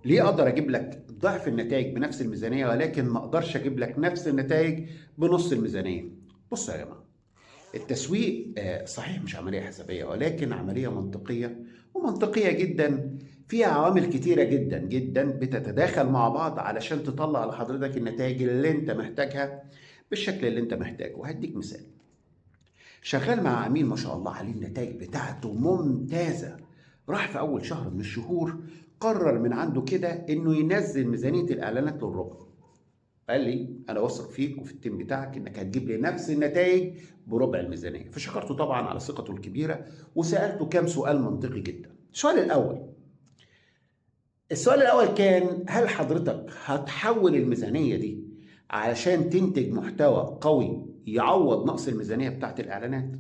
ليه اقدر اجيب لك ضعف النتائج بنفس الميزانيه ولكن ما اقدرش اجيب لك نفس النتائج بنص الميزانيه؟ بصوا يا جماعه، التسويق صحيح مش عمليه حسابيه ولكن عمليه منطقيه، ومنطقيه جدا، فيها عوامل كتيره جدا جدا بتتداخل مع بعض علشان تطلع لحضرتك النتائج اللي انت محتاجها بالشكل اللي انت محتاجه. وهديك مثال: شغال مع عميل ما شاء الله عليه النتائج بتاعته ممتازة، راح في أول شهر من الشهور قرر من عنده كده إنه ينزل ميزانية الإعلانات للربع. قال لي أنا واثق فيك وفي التيم بتاعك إنك هتجيب لي نفس النتائج بربع الميزانية. فشكرته طبعا على ثقته الكبيرة وسألته كام سؤال منطقي جدا. السؤال الأول كان: هل حضرتك هتحول الميزانية دي علشان تنتج محتوى قوي يعوض نقص الميزانية بتاعت الإعلانات؟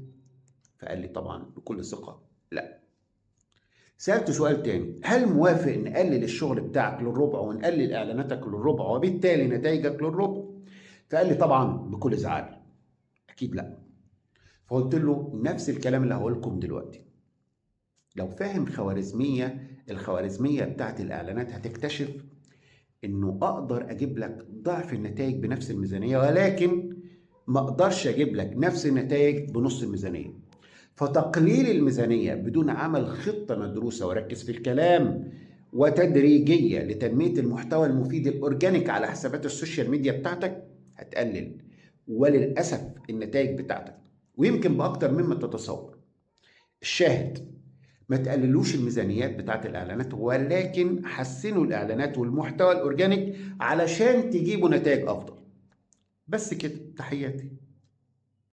فقال لي طبعا بكل ثقة لا. سألته سؤال تاني: هل موافق نقلل الشغل بتاعك للربع ونقلل إعلاناتك للربع وبالتالي نتائجك للربع؟ فقال لي طبعا بكل زعل أكيد لا. فقلت له نفس الكلام اللي هقول لكم دلوقتي. لو فاهم الخوارزمية بتاعت الإعلانات هتكتشف إنه أقدر أجيب لك ضعف النتائج بنفس الميزانية ولكن ما أقدرش أجيب لك نفس النتائج بنص الميزانية. فتقليل الميزانية بدون عمل خطة مدروسة وركز في الكلام وتدريجية لتنمية المحتوى المفيد الأورجانيك على حسابات السوشيال ميديا بتاعتك هتقلل وللأسف النتائج بتاعتك، ويمكن بأكتر مما تتصور. الشاهد: ما تقللوش الميزانيات بتاعت الإعلانات ولكن حسنوا الإعلانات والمحتوى الأورجانيك علشان تجيبوا نتائج أفضل. بس كده، تحياتي.